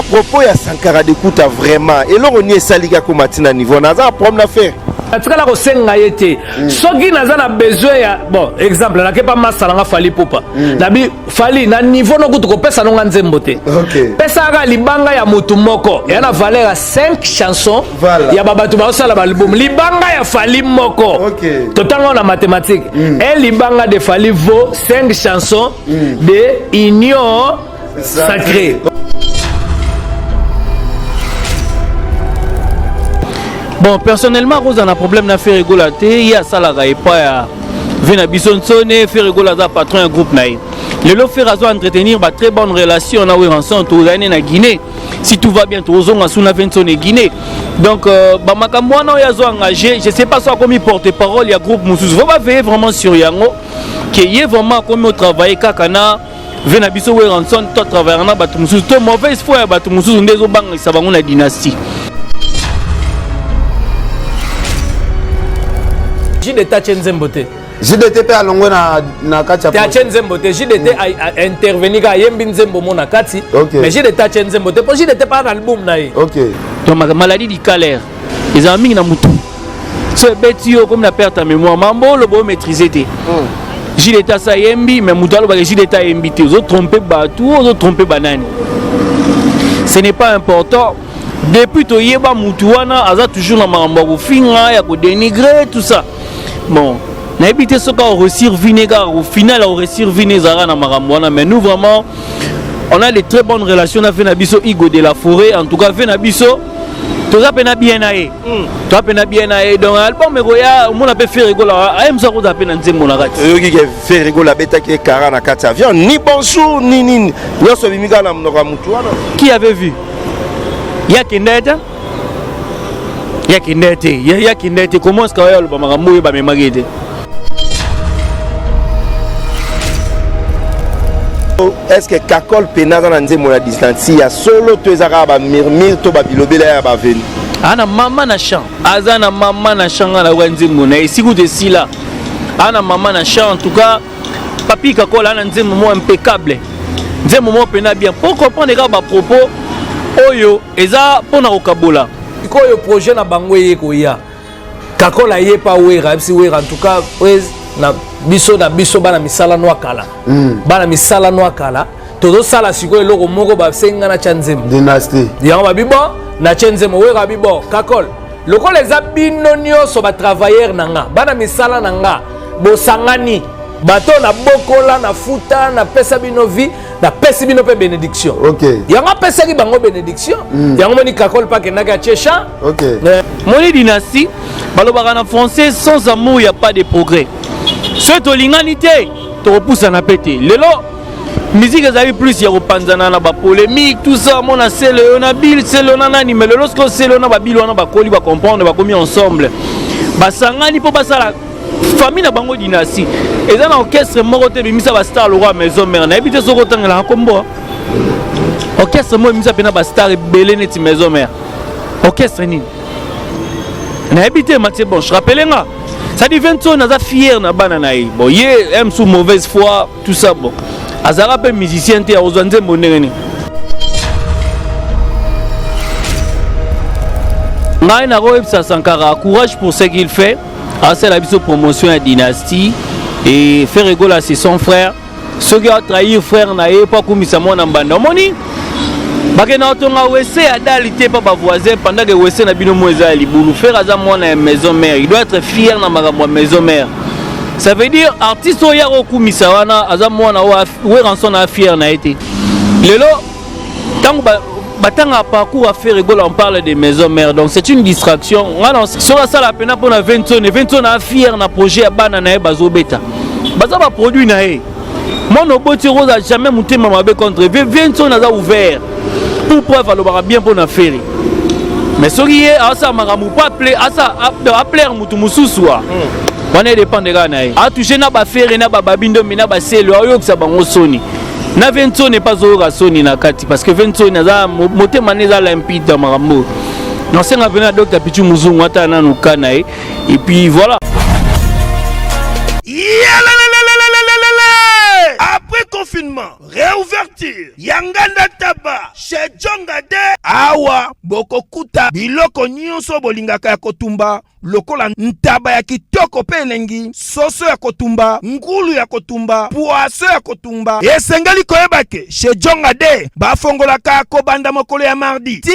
à propos ya Sankara d'écoute vraiment et là on y est saliga comme matina niveau na za problème d'affaire atikala ko senga yete soki naza na besoin ya bon exemple na ke pa masala nga fali popa na bi fali na niveau no kutu ko pesa no nzembo te pesa ga libanga ya mutu moko ya na valeur ya 5 chansons ya babatu ba osala ba album libanga ya fali moko totalement na mathématique et libanga de fali vaut 5 chansons de union sacrée. Bon, personnellement, Rose a un problème à faire rigoler. Il y a ça là, et pas Vena Bisonsone, faire rigoler à patron un groupe naïf. Le lot fait raison entretenir une très bonne relation na ensemble tous les na Guinée. Si tout va bien, tous on a sous la Vincent Guinée. Donc, bah makamwana ya zo engagé. Je sais pas ça comme il porte parole. Il y a groupe Moussous. Faut pas veiller vraiment sur Yango. Qui est vraiment comme au travail kakana. Vena Biso Ranson, tout travail na batu Moussous. Tout mauvaise foi batu Moussous. On des obang ça va la dynastie. JDT Chenzembote. JDT à longo na kacha. Ta Chenzembote, JDT a intervenir à Yembi Nzembo na kati. Mais JDT Chenzembote, pour JDT pas un album na yi. OK. Donc ma maladie du calaire. Les amis na mutu. C'est betio comme la perte à mémoire. Mambo le beau maîtriser té. JDT ça Yembi mais mutu ba JDT Yembi té. Aux autres tromper batou, aux autres tromper banane. Ce n'est pas important. Depuis to yeba mutu wana aza toujours na mambo ko finga ya ko dénigrer tout ça. Bon, on a évité ce qu'on réussir vinaigre au final on réussir vinaigre na maramwana mais nous vraiment on a des très bonnes relations avec Nabiso Igo de la Forêt en tout cas avec Nabiso tout ça pena bien aé tout ça pena bien aé donc album meroya on a peut faire rigoler aime ça ko appelle nzembo na kati yoki ke faire rigoler beta ke kara na kati avion ni bonjour ni yoso bimika na mnoka mutu wana qui avait vu Yakindeta Yakindete comment est-ce que le makambo ba memagete est-ce que Kakol penaza na nzembo na distance ya solo to ezaka ba murmure to ba bilobela ya ba veni ana mama na chant azana mama na changa na nzembo na esiku de sila ana mama na chant en tout cas papi Kakol ana nzembo mo impeccable nzembo mo pena bien pour comprendre ba propos oyo eza pona kokabola koyo projet na bango yekoya Kakola yepa wera bisi wera en tout cas na biso bana misala no akala bana misala no akala todo sala sikoyo loko moko ba senga na chanzemo dynastie yango ba bibo na chanzemo wera bibo Kakol loko les abino nyoso ba travailleur nanga bana misala nanga bo sangani bato na bokola na futa na pesa bino vie na pesa bino pe bénédiction. OK. Yango pesa ki bango bénédiction. Yango moni Kakol pa ke naka checha. OK. Moni dynastie balobaka na français sans amour il y a pas de progrès. Ce to linganité to repousse na pété. Lelo musique ezali plus ya kopanzana na ba polémique tout ça mona c'est le na bil c'est le nani mais lorsque c'est le na ba bil wana ba koli ba comprendre ba komi ensemble. Ba sangani po basala famille na bango dynastie et dans l'orchestre morote bimisa ba star le roi maison mère na habité soko tangela kombo orchestre mo bimisa pena ba star belé neti maison mère orchestre ni na habité Mathieu bon je rappelle nga ça dit 20 ans na fier na bana na bon yé aime sous mauvaise foi tout ça bon azara pe musicien te ozanze monene ngai na ko epsa Sankara courage pour ce qu'il fait. C'est la promotion à dynastie et faire rigoler à son frère. Ceux qui ont trahi frère n'a pas commis ça mon ambanda. Moni, parce que notre OSC a dalité pas ma voisin pendant que OSC n'a bino moisa libulu faire à moi na maison mère. Il doit être fier na ma maison mère. Ça veut dire artiste oya commis ça wana azamwa na wa ranson na fier na été. Lelo tant Batanga parcours à faire rigoler, on parle des maisons mères, donc c'est une distraction. Sur la salle à peine pour 20 tonnes à fier na projet à banana et bazo bêta. Baza va produit nae. Mon oboti rose a jamais monté ma mabe contre 20 tonnes à ouvert. Pour preuve alors bien pour na faire. Mais ce qui est à ça maramu pas appeler à ça appeler mutu mususwa. On est dépend de nae. A toucher na ba faire na ba babindo mina ba selo ayo que ça bango soni. Na 20 n'est pas au rasoni na kati parce que 20 naza moté maneza limpide dans marambo. Non c'est venu à docteur Pichu Muzungu ata na nukana et puis voilà. Après confinement, réouvert Ouverture Yanganda Taba chez Jongade awa bokokuta biloko nyonso bolingaka ya kotumba lokola ntaba ya kitoko pe elengi, soso ya kotumba, ngulu ya kotumba, poaso ya kotumba. Esengeli koyebake chez Jongade bafongolaka kobanda mokolo ya mardi ti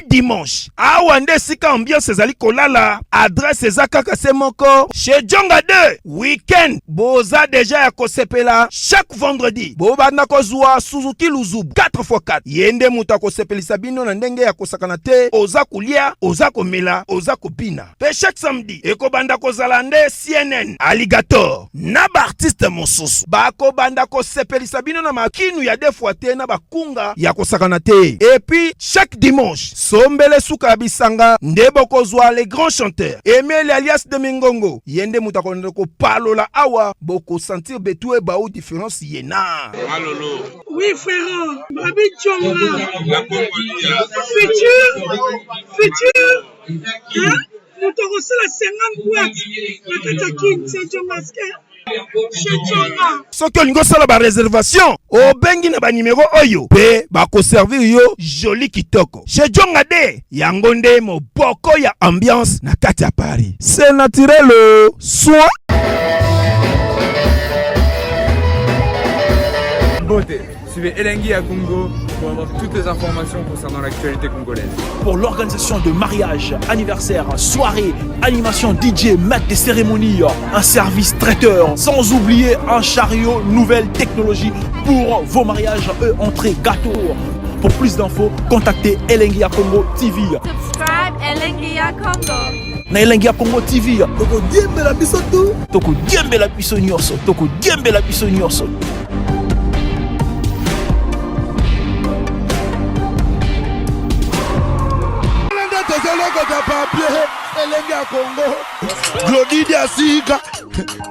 dimanche awa nde sika ambiance ezali kolala. Adresse ezakaka se moko chez Jongade. Weekend boza deja ya kosepela chaque vendredi bobanda kozwa Suzuki Luzubu 4x4 yende muta kosepelisa bino na ndenge ya kosakana te, oza kulia, oza komela, oza kopina. Pe chaque samedi ekobanda kozala nde CNN Alligator na ba artiste mosusu bakobanda kosepelisa bino na makinu ya defwa te na bakunga ya kosakana te. Et puis chaque dimanche sombele suka bisanga nde bokozwa les grands chanteurs Emile alias de Mingongo yende muta konde ko palola awa boko sentir betue ba ou différence yena. Malolo. Oui frère, Babi Tchonga. Futur. Hein? Nous t'avons la 50 boîtes. La Katakin, c'est Tchongaske. Soki olingo sala ba réservation obengi na ba numéro oyo pe bako servir yo joli kitoko chez Jongade. Yango nde moboko ya ambiance na kati ya Paris. C'est naturel soit beauté. Suivez Elengi à Congo pour avoir toutes les informations concernant l'actualité congolaise. Pour l'organisation de mariage, anniversaire, soirée, animation DJ, maître des cérémonies, un service traiteur, sans oublier un chariot nouvelle technologie pour vos mariages, entrée, gâteau. Pour plus d'infos, contactez Elengi à Congo TV. Subscribe Elengi à Congo. Na Elengi à Congo TV. Toko diembe la biso tu. Toko diembe la biso nyonso. Toko diembe la biso nyonso. Elengi à Congo, Glody Diasika,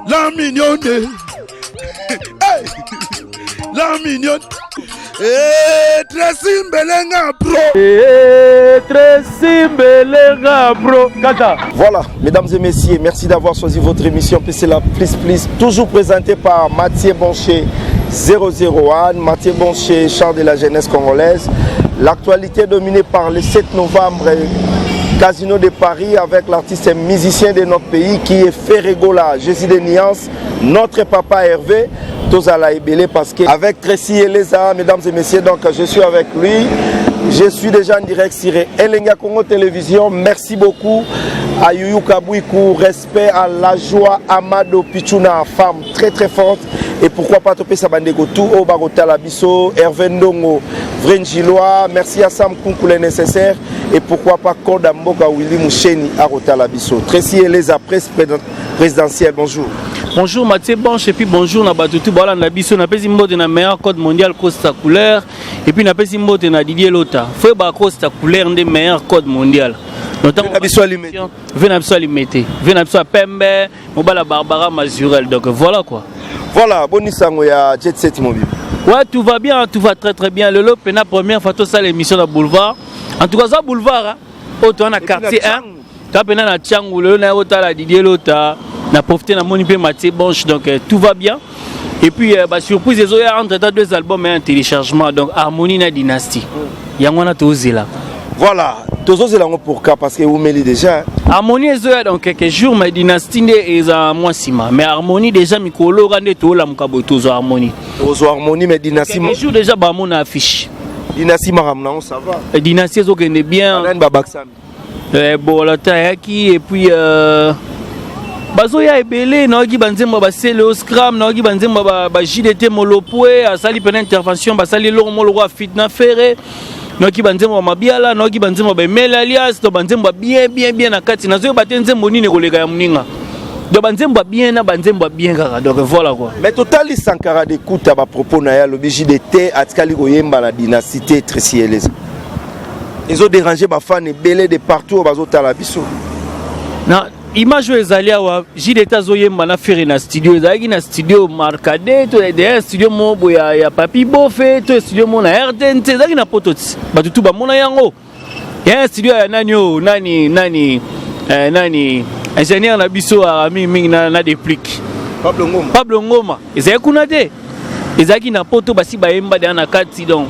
la mignonne, hey, la mignonne, Tracy Mbelenga Pro, Tracy Mbelenga Pro, Kata. Voilà, mesdames et messieurs, merci d'avoir choisi votre émission PC La Please, toujours présentée par Mathieu Boncher 001, Mathieu Boncher, chant de la jeunesse congolaise. L'actualité dominée par le 7 novembre. Casino de Paris avec l'artiste musicien de notre pays qui est Ferregola, Jésus de Niance, notre papa Hervé, Tozala Ebele parce que avec Tracy Eleza, mesdames et messieurs, donc je suis avec lui. Je suis déjà en direct sur Elengi à Congo Télévision. Merci beaucoup à Yuyu Kabouikou, respect à la joie Amado Pichuna, femme très très forte. Et pourquoi pas Topé Sabandego tout au Bagota Labiso, Hervé Ndongo, Vrenjiloa, merci à Sam Kunkou les nécessaires. Et pourquoi pas Kodamboka Willy Moucheni à Rotalabiso. Tracy Eleza, presse présidentielle, bonjour. Bonjour Mathieu Bonche et puis bonjour Nabatutu Bala Nabiso, na pesi mbote na meilleur code mondial Costa Couleur et puis na pesi mbote na Didier Lota. Faut ba Costa Couleur des meilleurs code mondial. Notamment Nabiso Alimete. Venabiso Alimete. Venabiso Pembe, Mobala Barbara Mazurel. Donc voilà quoi. Voilà, bonne sango ya Jet Set Mobile. Ouais, tout va bien, tout va très très bien. Le lot pena première fois tout ça l'émission de boulevard. En tout cas ça boulevard hein. Auto na quartier 1. Ka pena na Tiangu le na Ota la Didier Lota. Na profité na moni pe Mathieu Bonche donc tout va bien. Et puis bah surprise les autres entre deux albums et un téléchargement donc Harmonie na Dynastie. Yango na tozela. Voilà, tozela ngo pourquoi parce que vous mêlez déjà. Harmonie est donc quelques jours mais Dynastie est à moi sima mais Harmonie déjà mikolo rande to la mukabo tozo Harmonie. Tozo Harmonie mais Dynastie quelques jours déjà ba mon affiche. Dynastie maramna ça va. Dynastie zo gende bien. Bon la taaki et puis bazo ya ebele na oki banzemba ba sele scram na oki banzemba ba JDT molopwe asali pena intervention basali lo moloko fitna ferré na oki banzemba mabiala na oki banzemba ba Emile alias to banzemba bien na kati na zo ba tenzembo nini koleka ya muninga do banzemba bien na banzemba bien kaka donc voilà quoi. Mais total Sankara d'écoute à propos na ya le JDT atikali koyemba la dynastie Tracy Eleza. Ils ont dérangé ma fan ebele de partout bazo tala biso. Na image ezali awa JDT zoyemba na faire na studio ezali na studio Marcade to derrière studio mobo ya Papi Bofe to studio mona RTNT ezali na pototi batutu ba mona yango ya studio ya nani ingénieur na biso a mingi na déplique Pablo Ngoma ezali kuna te ezaki na poto basi bayemba de na kati donc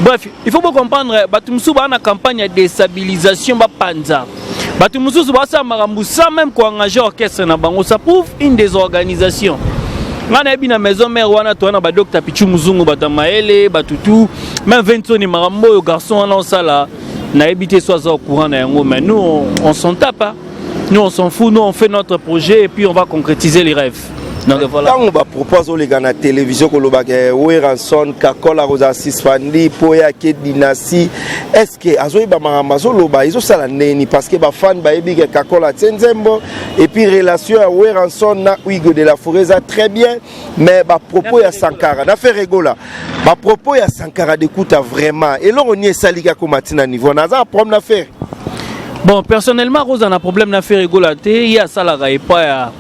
bref il faut comprendre batu mususu ba na campagne de déstabilisation ba panza batu mususu ba sa makambu sans même ko engager orchestre na bango, ça prouve une désorganisation. Ngana ebi na maison mère wana to na ba docteur Pichu Muzungu batamaele batutu même 20 ni makambo yo garçon wana osala na ebité soit au courant na yango, mais nous on s'en tape hein. Nous on s'en fout, nous on fait notre projet et puis on va concrétiser les rêves. Donc voilà. Quand on va proposer les gars na télévision que l'obagé Weranson Kakola Rosa Sisfandi Poya Ke Dynasty, est-ce que azoyi ba marambazo loba izo sala neni parce que ba fan ba ebi ke Kakola Tenzembo et puis relation à Weranson na Hugo de la Foreza très bien, mais ba propos ya Sankara na fait rigola ba propos ya Sankara d'écoute vraiment et là on y est salika ko matina niveau na za problème na faire. Bon, personnellement Rosa na problème na faire rigola te ya sala ga pas ya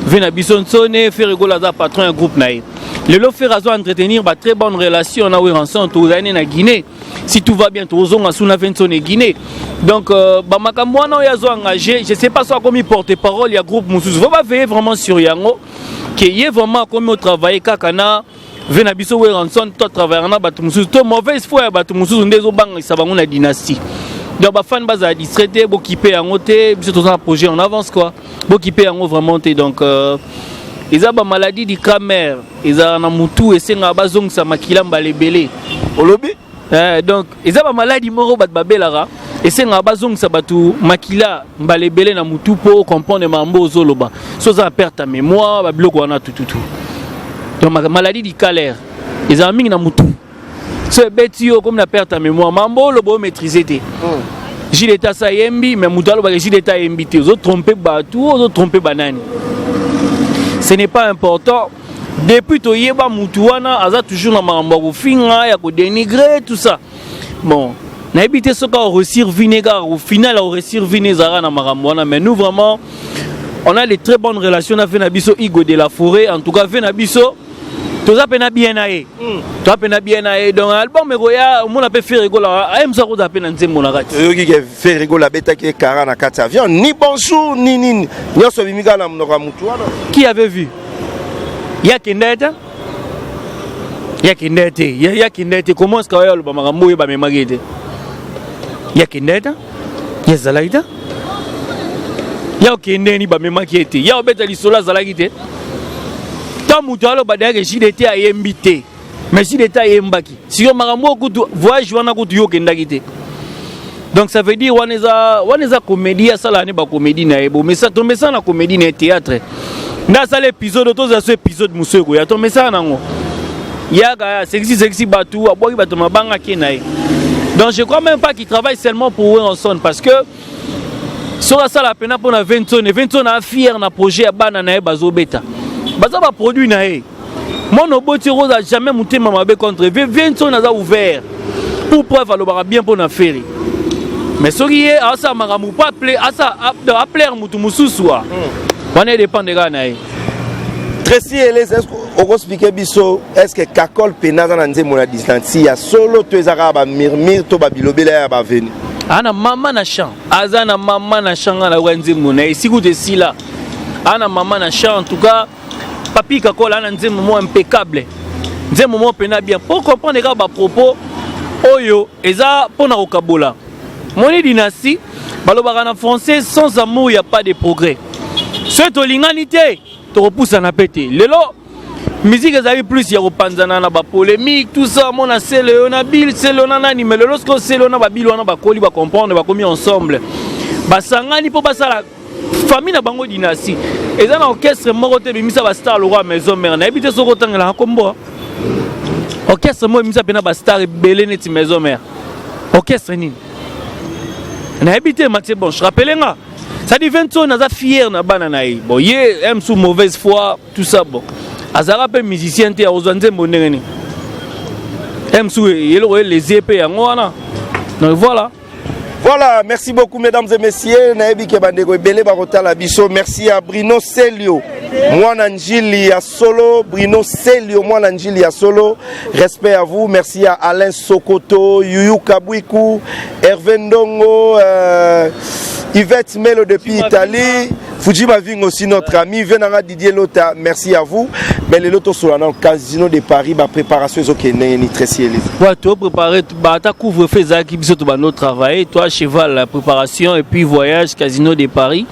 Vena Bisonsone, faire rigoler à patron un groupe naïf. Le lot fait raison entretenir une très bonne relation na ensemble tous années na Guinée. Si tout va bien, tous on a sous la Vensone Guinée. Donc, bah makamwa na yazo engagé. Je sais pas soit comme il porte parole, il y a groupe Moussous. Faut pas veiller vraiment sur Yango, qui est vraiment comme au travail kakana. Vena Biso Weranson, toi travaillant na batu Moussous. Toi mauvaise foi batu Moussous on des obang ça va on la dynastie. Donc, bah fan base à distraiter, beau qui paye en côté, puis tout un projet en avance quoi. Beau qui paye en haut vraiment donc ils ont ba maladie du camère, ils ont na mutu et c'est nga bazong sa makila mbalebele. Olobi? Donc ils ont ba maladie moro bat babelara et c'est nga bazong sa batu makila mbalebele na mutu pour comprendre mambo zoloba. So ça perd ta mémoire, ba bloko wana tout. Donc maladie du calère, ils ont mis na mutu. C'est bêtio comme la perte à mémoire. Mambo le beau maîtriser té. J'ai l'état ça yembi mais moudalo ba j'ai l'état yembi té. Aux autres tromper batou, aux autres tromper banane. Ce n'est pas important. Depuis to yeba mutuana aza toujours na mambo ko finga ya ko dénigrer tout ça. Bon, na habité ce ka réussir vinaigre au final au réussir vinaigre na maramwana mais nous vraiment on a des très bonnes relations avec Nabiso Hugo de la Forêt en tout cas avec Nabiso tout ça pena bien aé tout ça pena bien aé donc album roya on a peut faire rigoler aime ça ko pena nzembo na kati yo ki fait rigoler beta ki kara na kati avion ni bonjour ni nyoso bimika na mnoka mutu wana qui avait vu ya kindeta comment est-ce que ba makambo ba memagete ya kindeta ya zalaita ya kindeni ba memagete ya obeta lisola zalagite Moutalo badage j'étais à invité mais j'étais à embaki si on m'a beaucoup voyage wana kutu yo kendakite donc ça veut dire on est comédie ça là n'est pas comédie na ebo mais ça tombe ça na comédie na théâtre na ça l'épisode tous à ce épisode monsieur ko ya tombe ça nango ya ga sexy batu aboki batu mabanga kenaï donc je crois même pas qu'il travaille seulement pour Weranson parce que sur ça la peine pour na 20 tonnes a fier na projet bana na bazobeta baza ba produit na e mon oboti rose a jamais monté mamabe contre Vincent naza ouvert pour preuve alobara bien pour na faire mais soki e asa maramu pas appeler asa appeler mutu mususwa wana dépend de ga na e Tracy Elez est-ce qu'on expliquer biso est-ce que Kakol penaza na nzemo na distance ya solo to ezaka ba mirmir to ba bilobela ya ba veni ana mama na chant azana mama na changa na nzemo na esiku de sila ana mama na chant en tout cas Papi Kakola a un moment impeccable. Un moment pena bien. Pour comprendre les propos, Oyo, Eza, Pona Okabola. Mon dynastie, Balobara en français, sans amour, il n'y a pas de progrès. C'est l'ingénuité, tu repousses à péter. Le lot, musique, ils plus, il y a Panzana, la polémique, tout ça, mon a c'est le Nabil, c'est le Nanani, mais le lorsque c'est le Nabil, on va comprendre, on va commis ensemble. Basangani pour passer la famille na bango dynastie et dans l'orchestre morote bimisa ba star le roi maison mère na habité soko tangela kombo orchestre mo bimisa pena ba star belé neti maison mère orchestre nini na habité Mathieu bon je rappelle nga ça dit 20 ans naza fier na bana na yi bon yé aime sous mauvaise foi tout ça bon azara pe musicien te ozanze mbonengeni aime sous yelo les épées yango wana donc Voilà, merci beaucoup mesdames et messieurs. Merci à Bruno Celio, Mwana Njili à solo. Bruno Celio, Mwana Njili à solo. Respect à vous. Merci à Alain Sokoto, Yuyu Kabwiku, Hervé Ndongo, Yvette Melo depuis Italie. Fujima Ving aussi notre ami. Venara Didier Lota, merci à vous. mais les lotos sur le casino de Paris, la préparation est ni très sérieuse. Ouais, tu as préparé, tu couvre-feu qui tu vas travailler, toi cheval la préparation et puis voyage casino de Paris.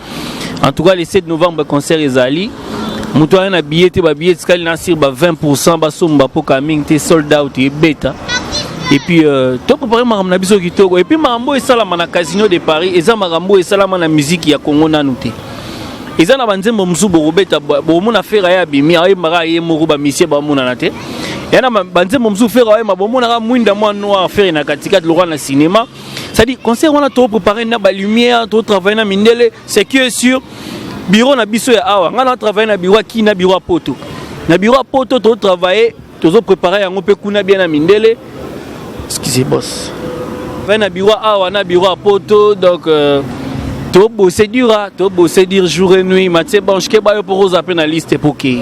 En tout cas le 7 novembre concert Ezali. Mutu a billet te billet skali na sur 20% ba somba po coming te sold out et bêta. Et puis to préparer makambo na biso kitoko et puis makambo esala na casino de Paris eza makambo esala na musique ya Congo na nuté. Eza na banzembo musubo robeta bo mona fera ya bimi ay mara ye moko ba misie ba mona na te. Yana banzembo musubo fera ya mabo mona ka mwinda mwa noir faire na katikati lokwa na cinéma. Ça dit concert on a to préparer na ba lumière, to travailler na mindele, c'est que sûr bureau na biso ya awa ngana travailler na bureau ki na bureau poto. Na bureau poto to travailler, to préparer yango pe kuna bien na mindele. Excusez boss. Va na bureau awa na bureau poto donc to bosser dur jour et nuit Mathieu Banche ke ba yo pour zapper na liste pour qui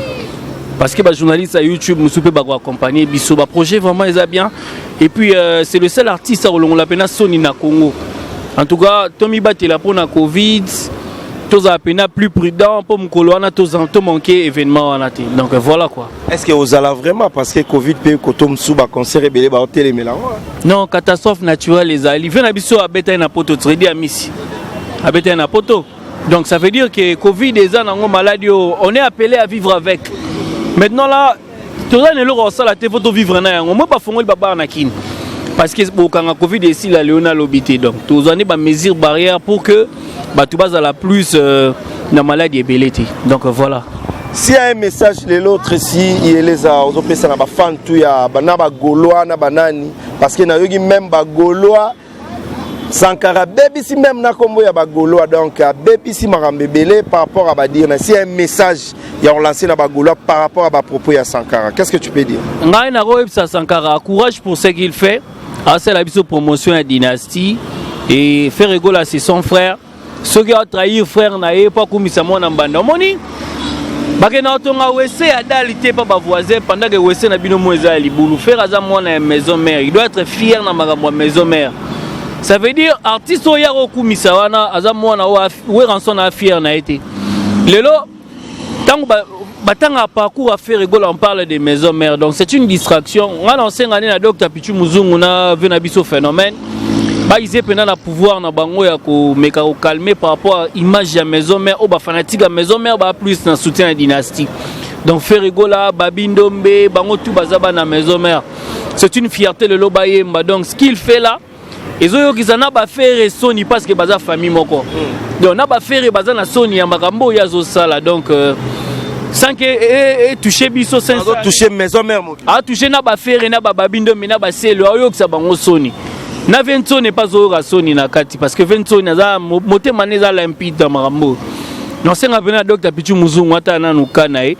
parce que ba journaliste à YouTube nous peut pas accompagner biso ba projet vraiment ils a bien et puis c'est le seul artiste on l'appelle Sony na Congo. En tout cas Tommy Batela pour na Covid tous a peine plus prudent pour mukolo na tous manquer événement en até. Donc voilà quoi. Est-ce que vous allez vraiment parce que Covid peut kotom sou ba concert belé ba hôtel mais là. Non, catastrophe naturelle les ali. Vena biso a beta na poto tredi à Missi. Habiter un poto. Donc ça veut dire que Covid est une maladie, on est appelé à vivre avec. Maintenant là, tout le monde a la télé vivre avec. On ne peut pas faire baba nakin. Parce que quand la Covid est ici, la Léona l'obité. Donc tout le monde a des mesures barrières pour que tu vas à la plus la maladie est belle. Donc voilà. S'il y a un message de l'autre ici, il y a les fans tout ya banaba goloa na banani parce que na yogi même ba goloa Sankara baby si même na kombo ya bagolo donc baby si marambebele par rapport à dire si un message il a lancé na bagolo par rapport à ba propos ya Sankara qu'est-ce que tu peux dire ngai na ko epsa Sankara courage pour ce qu'il fait c'est la biso promotion à dynastie et faire rigolo à son frère ceux qui ont trahi frère na ye pas comme ça mona mbanda moni bakena tonga wese ya dalité pas ba voisin pendant que wese na bino moza libulu faire aza mona maison mère il doit être fier na makambo maison mère. Ça veut dire artiste oya okumisa wana azamwana we ranson na fier na été. Lelo tant batanga parcours à faire rigolo on parle des maisons mères donc c'est une distraction. On a lancé année na Dr Pichu Muzungu na vena biso phénomène. Ba ils pena na pouvoir na bango ya ko meka ko calmer par rapport à image ya maison mère au ba fanatique ya maison mère ba plus na soutien à dynastie. Donc faire rigolo babindombe bango tout bazaba na maison mère. C'est une fierté le lobayemba donc ce qu'il fait là ils ont qui s'en a fait Sony parce que baza famille moko donc na ba faire baza na Sony ya makambo ya zo sala donc sans que toucher biso sans toucher maison mère a toucher na ba faire na ba babindo mais na ba selo ayo ki sa bango Sony na Vento n'est pas zo ra Sony na kati parce que Vento na za moté maneza limpide makambo non c'est ngapena Dr Pichu Muzungu ata na nukana et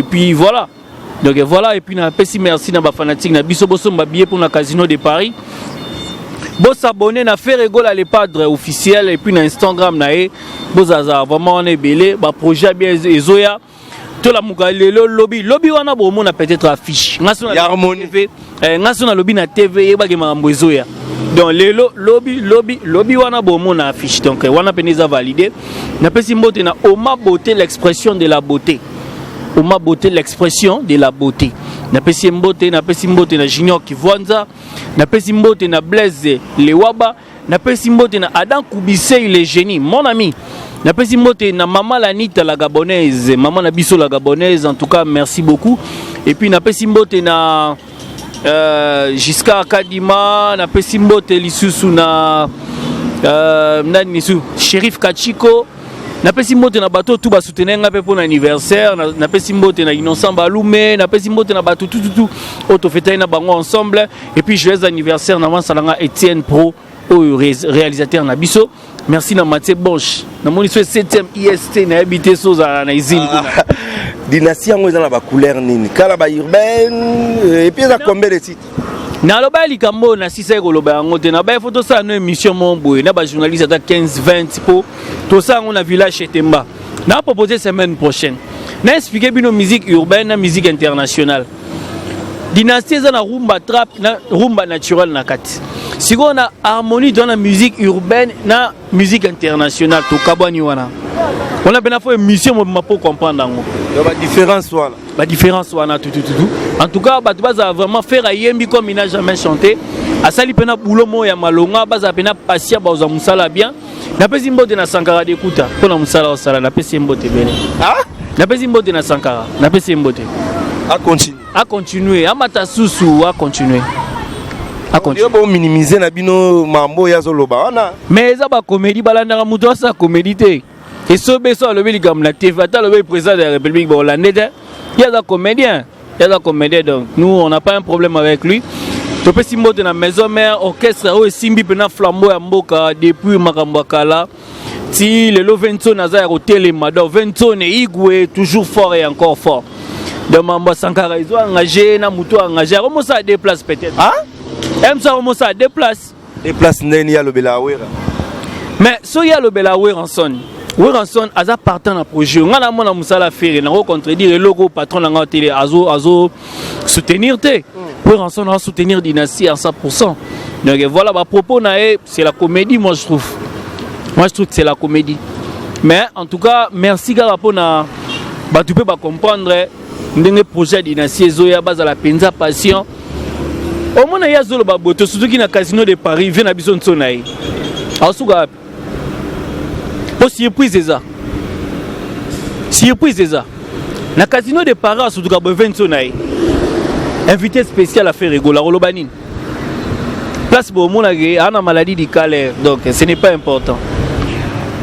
puis voilà donc voilà et puis na pesi merci na ba fanatique na biso boso ba billet pour na casino de Paris. Bon s'abonner na faire rigolo les padres officiels et puis na Instagram na e bozaza vraiment on est belé ba projet bien ezoya to la mukalelo lobby wana bo mona peut-être affiche ngaso na harmonie ngaso na lobby na TV e ba ke mambo ezoya donc lelo lobby wana bo mona affiche donc wana peneza validé na pesi mbote na Oma beauté l'expression de la beauté Oma beauté l'expression de la beauté na pesi mbote na Junior Kivwanza na pesi mbote na Blaise Lewaba na pesi mbote na Adam Koubise le génie mon ami na pesi mbote na maman Lanita la gabonaise maman na biso la gabonaise en tout cas merci beaucoup et puis na pesi mbote na Jiska Kadima na pesi mbote lisusu na nani nisu Sheriff Kachiko na pesi mbote na bato tout ba soutenir nga pe pour anniversaire na pesi mbote na Innocent Balume na pesi mbote na bato tout auto fêter na bango ensemble et puis joyeux anniversaire na Mansalanga Etienne Pro au réalisateur na biso merci na Mathieu Banche na moni so 7e IST na habité soza na izini dynastie ngo za na ba couleur nini kala ba urbaine et puis ça combien de titres na loba likambo na sisa ko loba ngo te na ba photo ça na émission mon boy na ba journaliste ata 15-20 po tout ça on a village chez Temba na proposer semaine prochaine na expliquer bino musique urbaine na musique internationale Dynastie eza na rumba trap na rumba naturel na kati. Si on a harmonie dans la musique urbaine na musique internationale to kabani wana. On a bien fait une mission pour comprendre ngo. La différence voilà. La différence wana tout. En tout cas, tu vas vraiment faire yembi comme il n'a jamais chanté. Asali pena boulot mo ya malonga baza pena patient baza musala bien. Na pesi mbote na Sankara d'écouta pona musala osala na pesi mbote bene. Ah? Na pesi mbote na Sankara, na pesi mbote. À continuer, à matasusu, à continuer. À continuer. On minimiser na bino mambo ya zoloba wana. Mais ça ba comédie balanda muto sa comédie te. Et ce beso le beli comme la TV ata le président de la République hollandaise. Il y a des comédiens, donc nous on n'a pas un problème avec lui. Tu peux si mbote na maison mère orchestre o simbi pena flambeau ya mboka depuis makambo kala. Si le Lovenzo Nazar hôtel et Mador Venzo ne igwe toujours fort et encore fort. De Mambo Sankara ils ont engagé na muto engagé comment ça déplace peut-être. Ah? Aime ça comment ça déplace. Déplace neni ya le Belawera. Mais so ya le Belawera en son. Weranson aza partant na projet. On a mon musala faire na contredire le logo patron na télé azo soutenir te. Weranson a soutenir Dynastie à 100%. Donc voilà ma propos na c'est la comédie moi je trouve. Moi je trouve que c'est la comédie. Mais en tout cas merci gars pour na ba tu peux pas comprendre ndenge projet Dynastie zoya base à la penza passion. Au moins ya zolo ba boto surtout qui na casino de Paris vient na bison sonaï. Asuga surprise ça. Surprise ça. Na casino de Paris surtout ka Venzo naï. Invité spécial à faire rigoler Rolobanine. Place pour mon ana maladie du cœur donc ce n'est pas important.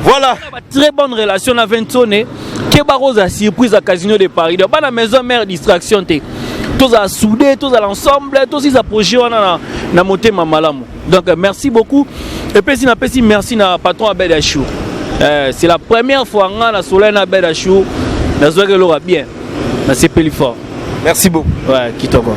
Voilà. Très bonne relation avec Venzo né. Kebaros a surprise à casino de Paris. Donc pas la maison mère distraction té. Tous à souder, tous à l'ensemble, tous ils approchent na monter mamalamu. Donc merci beaucoup. Et puis merci na patron Abed Achou. C'est la première fois que je suis à Bedachou. Je suis bien. C'est plus fort. Merci beaucoup. Ouais, Kitoko.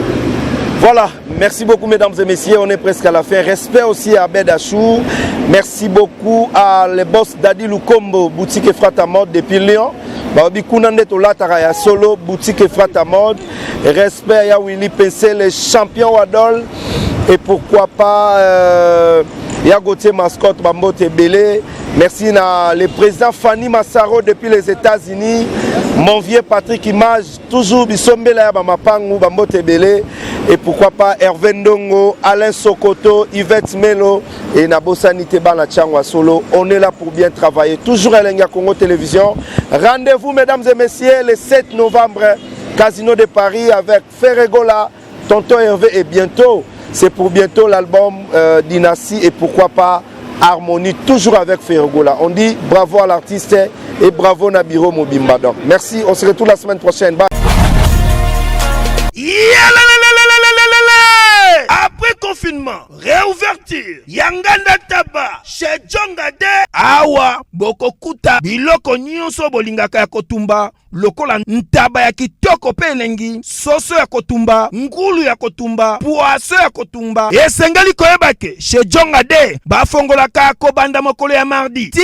Voilà, merci beaucoup mesdames et messieurs, on est presque à la fin. Respect aussi à Bedachou. Merci beaucoup à le boss Dadi Lukombo, boutique Frata Mode depuis Lyon. Babi Kounande Tolatara Solo, boutique Frata Mode. Respect à Willy PC, le champion Wadol. Et pourquoi pas Yagotier Mascotte Bambote Belé. Merci à le président Fanny Massaro depuis les États-Unis. Mon vieux Patrick Image, toujours Bissombela Bamapangu Bambote Belé. Et pourquoi pas Hervé Ndongo, Alain Sokoto, Yvette Melo et Nabosani Tebana Tchangwa Solo. On est là pour bien travailler. Toujours à Lenga Congo Télévision. Rendez-vous mesdames et messieurs le 7 novembre, Casino de Paris avec Ferregola, Tonton Hervé et bientôt. C'est pour bientôt l'album Dynastie et pourquoi pas Harmonie, toujours avec Ferregola. On dit bravo à l'artiste et bravo Nabiro Mobimba. Donc, merci, on se retrouve la semaine prochaine. Bye. Après confinement, réouverture, Yanganda Taba, chez Djongade, Awa, Bokokuta, Biloko Nyonso Bolingaka ya Kotumba, lokola ntaba ya kitoko pe elengi, soso ya kotumba, ngulu ya kotumba, poaso ya kotumba. Esengali koyebake, chez Djongade, bafongolaka kobanda mokolo ya mardi, ti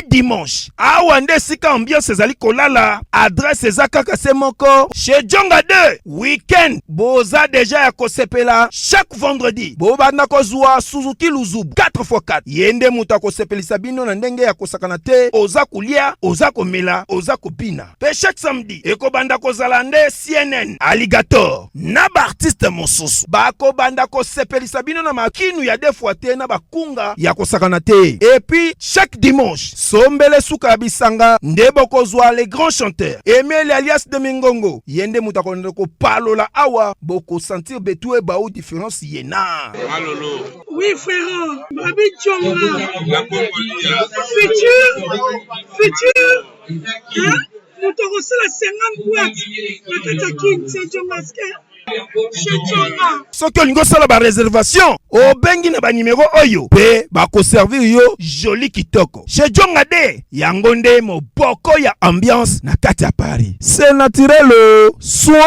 dimanche. Awa nde sika ambiance ezali kolala, adresse ezaka se moko, chez Djongade, weekend, boza deja ya kosepela, chaque vendredi, bobanda kozwa Suzuki Luzubu, 4x4. Yende muta kosepelisa bino na ndenge ya kosakana te, oza kulia, oza komela, oza kopina. Pe chaque samedi, eko banda kozalande CNN, Alligator, na ba artiste mosusu. Bako banda kosepelisa bino na makinu ya defwa te na bakunga ya kosakana te. Et puis, chaque dimanche, sombele suka bisanga, ndebo kozwa les grands chanteurs. Emile alias de Mingongo, yende muta ko palola awa, boko sentir betue baou différence yena. Alolo. Oui frère, Babi Djonga. Futur. Hein? Nous te reçons la 50 boîtes. La Katakin, c'est Djongaske. Soki olingo sala ba réservation obengi na ba numéro oyo pe ba ko servir yo joli kitoko chez Djongade yango nde moboko ya ambiance na kati ya Paris c'est naturel soin